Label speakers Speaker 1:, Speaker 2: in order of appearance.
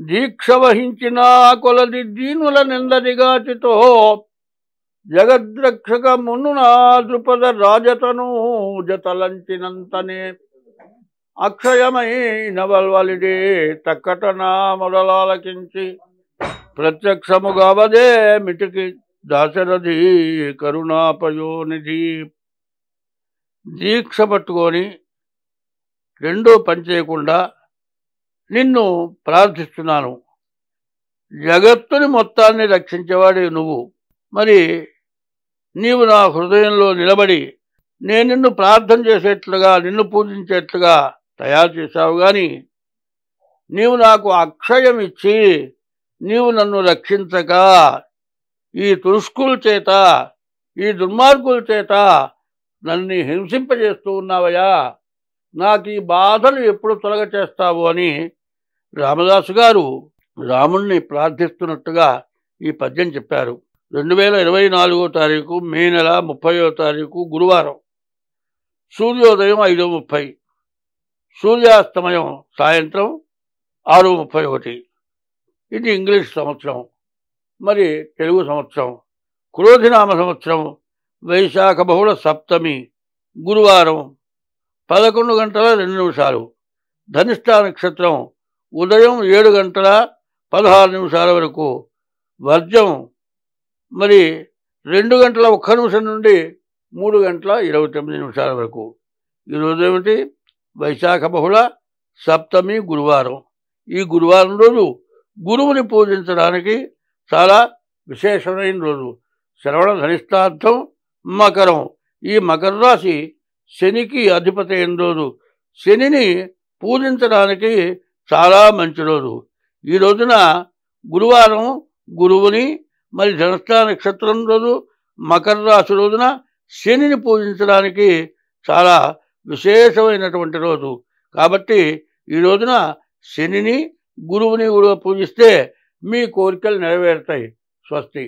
Speaker 1: దీక్ష వహించిన కొలది దీనుల నిందదిగాచితో జగద్రక్షక మున్నునా ద్రుపద రాజతను జతలంచినంతనే అక్షయమైన వల్వలిడే తక్కటనా మొదలాలకించి ప్రత్యక్షముగావదే మిటికి దాశరథి కరుణాపయోనిధి. దీక్ష పట్టుకొని రెండో పని చేయకుండా నిన్ను ప్రార్థిస్తున్నాను. జగత్తుని మొత్తాన్ని రక్షించేవాడే నువ్వు. మరి నీవు నా హృదయంలో నిలబడి నేను నిన్ను ప్రార్థన చేసేట్లుగా నిన్ను పూజించేట్లుగా తయారు చేశావు. కానీ నీవు నాకు అక్షయం ఇచ్చి నీవు నన్ను రక్షించక ఈ తురుష్కుల చేత ఈ దుర్మార్గుల చేత నన్ను హింసింపజేస్తూ ఉన్నావయ్యా. నాకు ఈ బాధలు ఎప్పుడు తొలగ చేస్తావు అని రామదాసు గారు రాముణ్ణి ప్రార్థిస్తున్నట్టుగా ఈ పద్యం చెప్పారు. 2024వ తారీఖు మే నెల 30వ తారీఖు గురువారం. సూర్యోదయం 5:30, సూర్యాస్తమయం సాయంత్రం 6:31. ఇది ఇంగ్లీష్ సంవత్సరం. మరి తెలుగు సంవత్సరం క్రోధినామ సంవత్సరం వైశాఖ బహుళ సప్తమి గురువారం 11 గంటల 2 నిమిషాలు. ధనిష్ఠా నక్షత్రం ఉదయం 7 గంటల 16 నిమిషాల వరకు. వర్జం మరి 2 గంటల 1 నిమిషం నుండి 3 గంటల 29 నిమిషాల వరకు. ఈరోజు ఏమిటి? వైశాఖ బహుళ సప్తమి గురువారం. ఈ గురువారం రోజు గురువుని పూజించడానికి చాలా విశేషమైన రోజు. శ్రవణ ధనిష్టార్థం మకరం. ఈ మకర రాశి శనికి అధిపతి అయిన రోజు. శనిని పూజించడానికి చాలా మంచి రోజు. ఈ రోజున గురువారం గురువుని, మరి ధనిష్ఠా నక్షత్రం రోజు మకర రాశి రోజున శనిని పూజించడానికి చాలా విశేషమైనటువంటి రోజు. కాబట్టి ఈ రోజున శనిని గురువుని కూడా పూజిస్తే మీ కోరికలు నెరవేరుతాయి. స్వస్తి.